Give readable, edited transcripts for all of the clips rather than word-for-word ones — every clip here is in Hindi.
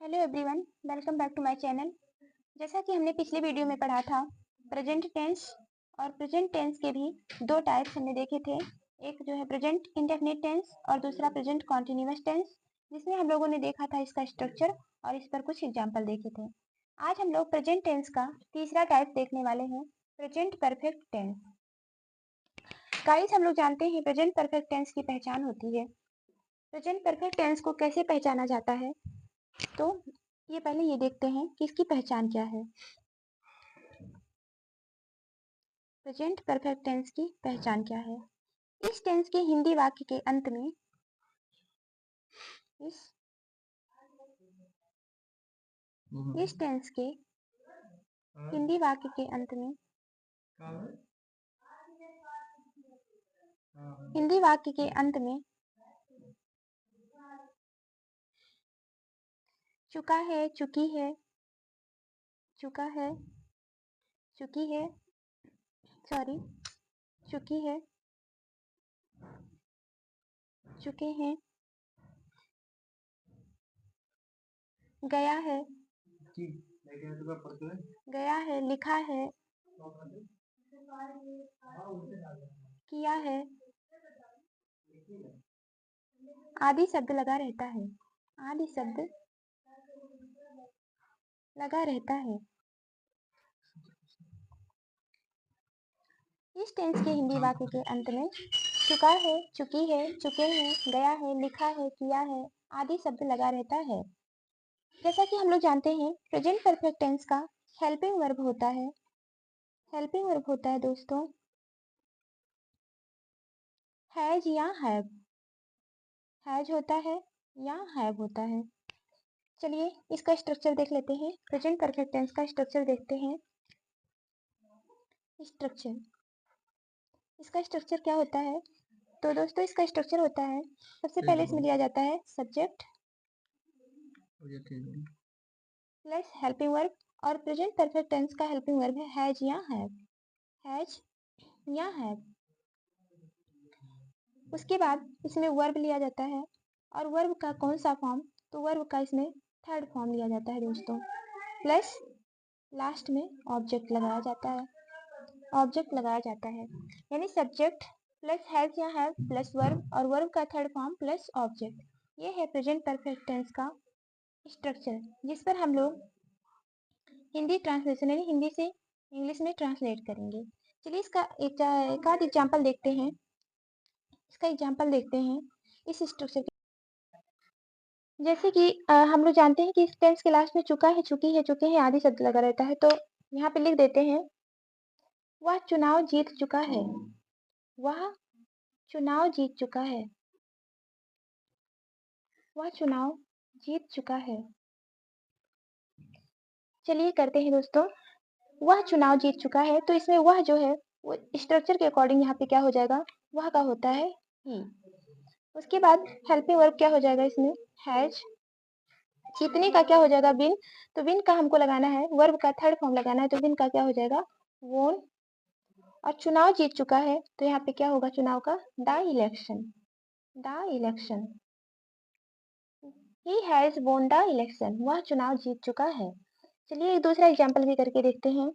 Hello everyone, welcome back to my channel. जैसा कि हमने पिछले वीडियो में पढ़ा था, प्रेजेंट टेंस और प्रेजेंट टेंस के भी दो टाइप्स हमने देखे थे। एक जो है प्रेजेंट इंडेफिनिट टेंस और दूसरा प्रेजेंट कॉन्टिन्यूअस टेंस, जिसमें हम लोगों ने देखा था इसका स्ट्रक्चर और इस पर कुछ एग्जाम्पल देखे थे। आज हम लोग प्रेजेंट टेंस का तीसरा टाइप देखने वाले हैं, प्रेजेंट परफेक्ट टेंस। गाइस, हम लोग जानते हैं प्रेजेंट परफेक्ट टेंस की पहचान होती है। प्रेजेंट परफेक्ट टेंस को कैसे पहचाना जाता है, तो ये पहले ये देखते हैं कि इसकी पहचान क्या है। प्रेजेंट परफेक्ट टेंस की पहचान क्या है? इस टेंस के हिंदी वाक्य के अंत में इस टेंस के हिंदी वाक्य के अंत में हिंदी वाक्य के अंत में चुका है, चुकी है, चुका है, चुकी है, सॉरी, चुकी है, चुके हैं, गया है, गया है, लिखा है, किया है, आदि शब्द लगा रहता है, आदि शब्द लगा रहता है। इस टेंस के हिंदी वाक्य के अंत में चुका है, चुकी है, चुके हैं, गया है, लिखा है, किया है आदि शब्द लगा रहता है। जैसा कि हम लोग जानते हैं प्रेजेंट परफेक्ट टेंस का हेल्पिंग वर्ब होता है। हेल्पिंग वर्ब होता है दोस्तों हैज या हैव। हैज होता है या हैव होता है। चलिए इसका स्ट्रक्चर देख लेते हैं। प्रेजेंट परफेक्ट टेंस का स्ट्रक्चर देखते हैं। स्ट्रक्चर, इसका स्ट्रक्चर क्या होता है? तो दोस्तों इसका स्ट्रक्चर होता है, सबसे पहले इसमें दिया जाता है सब्जेक्ट प्लस हेल्पिंग वर्ब, और प्रेजेंट परफेक्ट टेंस का हेल्पिंग वर्ब है हैज या हैव। हैज या हैव। उसके बाद इसमें वर्ब लिया जाता है, और वर्ब का कौन सा फॉर्म? तो वर्ब का इसमें थर्ड फॉर्म लिया जाता है दोस्तों, प्लस लास्ट में ऑब्जेक्ट लगाया जाता है। ऑब्जेक्ट लगाया जाता है यानी सब्जेक्ट प्लस हैज या हैव प्लस वर्ब और वर्ब का थर्ड फॉर्म प्लस ऑब्जेक्ट। ये है प्रेजेंट परफेक्ट टेंस का स्ट्रक्चर, जिस पर हम लोग हिंदी ट्रांसलेशन यानी हिंदी से इंग्लिश में ट्रांसलेट करेंगे। चलिए इसका एक आध एग्जाम्पल देखते हैं। इसका एग्जाम्पल देखते हैं इस स्ट्रक्चर के। जैसे कि हम लोग जानते हैं कि इस टेंस के लास्ट में चुका है, चुकी है, चुके हैं आदि शब्द लगा रहता है, तो यहाँ पे लिख देते हैं वह चुनाव जीत चुका है। वह चुनाव जीत चुका है। वह चुनाव जीत चुका है। चलिए करते हैं दोस्तों, वह चुनाव जीत चुका है, तो इसमें वह जो है वो स्ट्रक्चर के अकॉर्डिंग यहाँ पे क्या हो जाएगा, वह का होता है ही। उसके बाद हेल्पिंग वर्ब क्या हो जाएगा इसमें, हैज। जीतने का क्या हो जाएगा, विन। तो विन का हमको लगाना है, वर्ब का थर्ड फॉर्म लगाना है, तो विन का क्या हो जाएगा, वोन। और चुनाव जीत चुका है, तो यहाँ पे क्या होगा चुनाव का, the election. The election, he has won the election. वह चुनाव जीत चुका है। चलिए एक दूसरा एग्जाम्पल भी करके देखते हैं।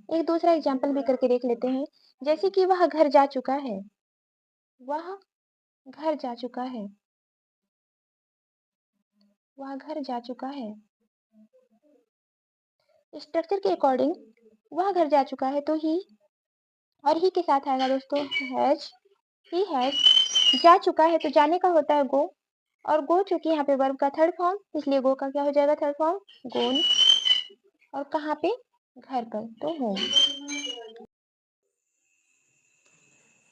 एक दूसरा एग्जाम्पल भी करके देख लेते हैं। जैसे कि वह घर जा चुका है। वह घर जा चुका है। वह घर जा चुका है। स्ट्रक्चर के अकॉर्डिंग वह घर जा चुका है, तो ही और ही के साथ आएगा दोस्तों हैज। He has. जा चुका है तो जाने का होता है गो, और गो चूंकि यहाँ पे वर्ब का थर्ड फॉर्म, इसलिए गो का क्या हो जाएगा थर्ड फॉर्म, गोन। और कहाँ पे, घर पर, तो होम।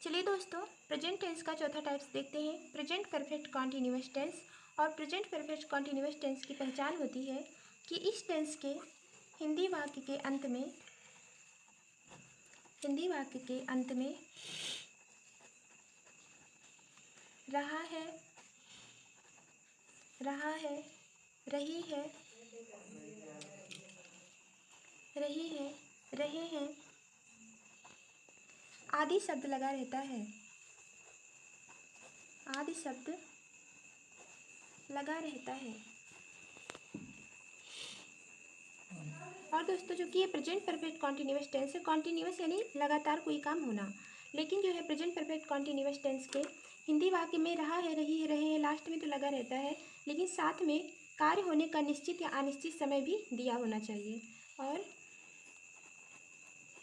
चलिए दोस्तों प्रेजेंट टेंस का चौथा टाइप्स देखते हैं, प्रेजेंट परफेक्ट कॉन्टिन्यूअस टेंस। और प्रेजेंट परफेक्ट कॉन्टिन्यूअस टेंस की पहचान होती है कि इस टेंस के हिंदी वाक्य के अंत में रहा है, रहा है, रही है, रही है, रहे हैं आदि शब्द लगा रहता है। आदि शब्द लगा रहता है। और दोस्तों जो कि ये प्रेजेंट परफेक्ट कॉन्टिन्यूअस टेंस है, कॉन्टिन्यूअस यानी लगातार कोई काम होना, लेकिन जो है प्रेजेंट परफेक्ट कॉन्टिन्यूअस टेंस के हिंदी वाक्य में रहा है, रही है, रहे हैं लास्ट में तो लगा रहता है, लेकिन साथ में कार्य होने का निश्चित या अनिश्चित समय भी दिया होना चाहिए। और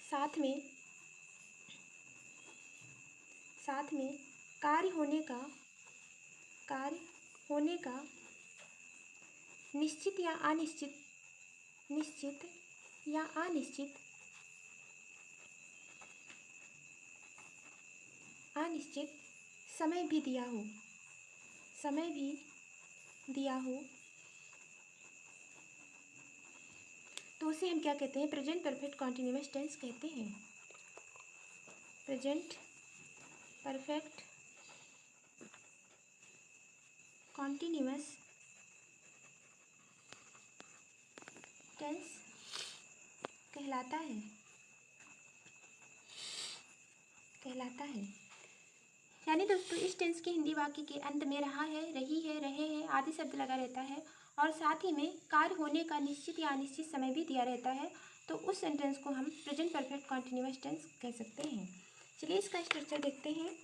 साथ में कार्य होने का निश्चित या अनिश्चित समय भी दिया हो तो उसे हम क्या कहते हैं? प्रेजेंट परफेक्ट कॉन्टिन्यूअस टेंस कहते हैं। प्रेजेंट परफेक्ट कॉन्टिन्यूअस टेंस कहलाता है। यानी दोस्तों इस टेंस के हिंदी वाक्य के अंत में रहा है, रही है, रहे हैं आदि शब्द लगा रहता है और साथ ही में कार्य होने का निश्चित या अनिश्चित समय भी दिया रहता है, तो उस सेंटेंस को हम प्रेजेंट परफेक्ट कॉन्टिन्यूअस टेंस कह सकते हैं। चलिए इसका स्ट्रक्चर देखते हैं।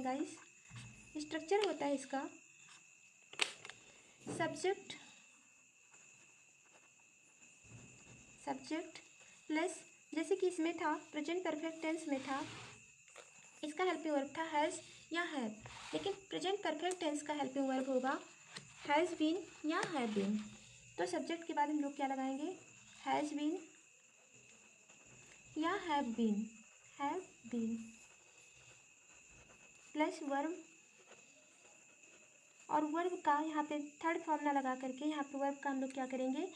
गाइस, स्ट्रक्चर होता है इसका सब्जेक्ट प्लस, जैसे कि इसमें था प्रेजेंट परफेक्ट टेंस में था इसका हेल्पिंग वर्ब था हैज़ या हैव, लेकिन प्रेजेंट परफेक्ट टेंस का हेल्पिंग वर्ब होगा हैज़ बीन या हैव बीन। तो सब्जेक्ट के बाद हम लोग क्या लगाएंगे? हैज़ बीन या हैव बीन प्लस वर्ब, और वर्ब का यहाँ पे थर्ड फॉर्म ना लगा करके यहाँ पे वर्ब का हम लोग क्या करेंगे?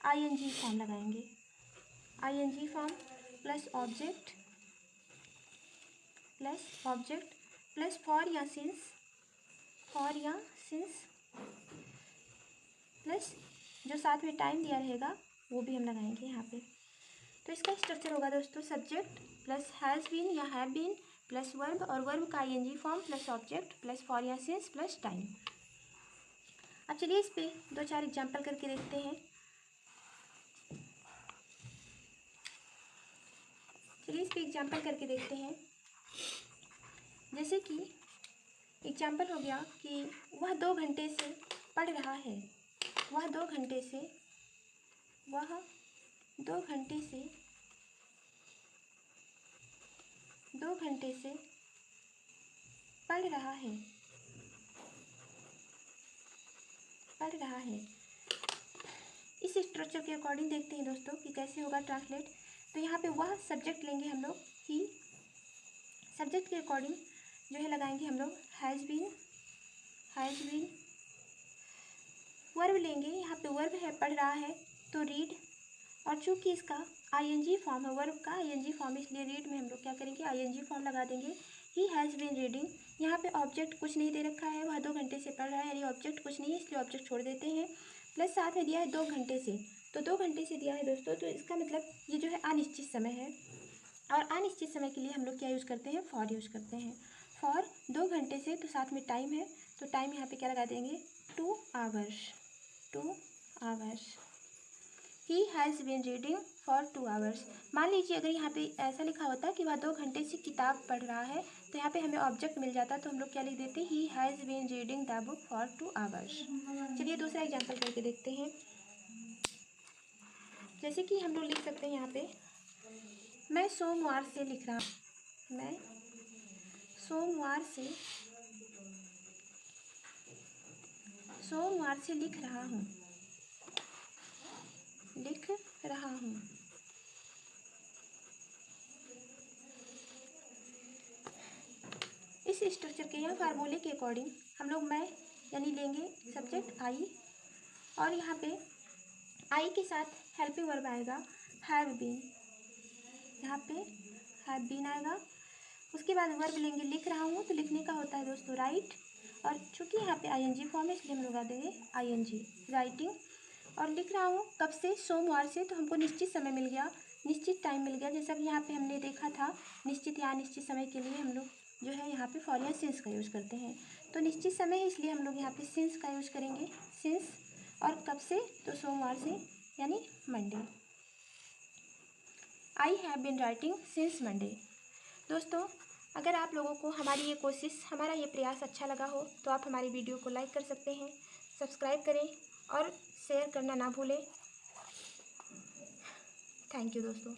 आईएनजी फॉर्म लगाएंगे। I N G form plus object plus for या सिंस प्लस जो साथ में टाइम दिया रहेगा वो भी हम लगाएंगे यहाँ पे। तो इसका स्ट्रक्चर होगा दोस्तों सब्जेक्ट प्लस हैज़ बीन या हैव बीन प्लस वर्ब, और वर्ब का I N G form plus object plus for या सिंस प्लस टाइम। अब चलिए इस पे 2-4 एग्जाम्पल करके देखते हैं। जैसे कि एग्जाम्पल हो गया कि वह 2 घंटे से पढ़ रहा है। वह 2 घंटे से पढ़ रहा है। इस स्ट्रक्चर के अकॉर्डिंग देखते हैं दोस्तों कि कैसे होगा ट्रांसलेट। तो यहाँ पे वह सब्जेक्ट लेंगे हम लोग, ही सब्जेक्ट के अकॉर्डिंग जो है लगाएंगे हम लोग हैज़ बीन। वर्ब लेंगे, यहाँ पे वर्ब है पढ़ रहा है तो रीड, और चूंकि इसका आईएनजी फॉर्म है, वर्ब का आईएनजी फॉर्म, इसलिए रीड में हम लोग क्या करेंगे? आईएनजी फॉर्म लगा देंगे। ही हैज़ बीन रीडिंग, यहाँ पे ऑब्जेक्ट कुछ नहीं दे रखा है, वह 2 घंटे से पढ़ रहा है यानी ऑब्जेक्ट कुछ नहीं है, इसलिए ऑब्जेक्ट छोड़ देते हैं। प्लस साथ में दिया है 2 घंटे से, तो 2 घंटे से दिया है दोस्तों, तो इसका मतलब ये जो है अनिश्चित समय है, और अनिश्चित समय के लिए हम लोग क्या यूज़ करते हैं? फॉर यूज़ करते हैं। फॉर 2 घंटे से, तो साथ में टाइम है, तो टाइम यहाँ पे क्या लगा देंगे? 2 hours. He has been reading for 2 hours. मान लीजिए अगर यहाँ पे ऐसा लिखा होता कि वह 2 घंटे से किताब पढ़ रहा है, तो यहाँ पे हमें ऑब्जेक्ट मिल जाता, तो हम लोग क्या लिख देते? He has been reading the book for 2 hours. चलिए दूसरा एग्जाम्पल करके देखते हैं। जैसे कि हम लोग लिख सकते हैं यहाँ पे, मैं सोमवार से लिख रहा हूँ। लिख रहा हूँ। इस स्ट्रक्चर के या फार्मूले के अकॉर्डिंग हम लोग मैं यानी लेंगे सब्जेक्ट आई, और यहाँ पे आई के साथ हेल्पिंग वर्ब आएगा हैव बीन, यहाँ पे हैव बीन आएगा। उसके बाद वर्ब लेंगे लिख रहा हूँ, तो लिखने का होता है दोस्तों राइट, और चूंकि यहाँ पे आईएनजी फॉर्म है इसलिए हम लगा देंगे आईएनजी राइटिंग। और लिख रहा हूँ कब से? सोमवार से, तो हमको निश्चित समय मिल गया, निश्चित टाइम मिल गया, जैसा कि यहाँ पे हमने देखा था निश्चित या अनिश्चित समय के लिए हम लोग जो है यहाँ पे फॉर या सिंस का यूज़ करते हैं। तो निश्चित समय है इसलिए हम लोग यहाँ पे सिंस का यूज़ करेंगे, सिंस। और कब से, तो सोमवार से यानी Monday. I have been writing since Monday. दोस्तों, अगर आप लोगों को हमारी ये कोशिश, हमारा ये प्रयास अच्छा लगा हो तो आप हमारी वीडियो को लाइक कर सकते हैं, सब्सक्राइब करें और शेयर करना ना भूलें। थैंक यू दोस्तों।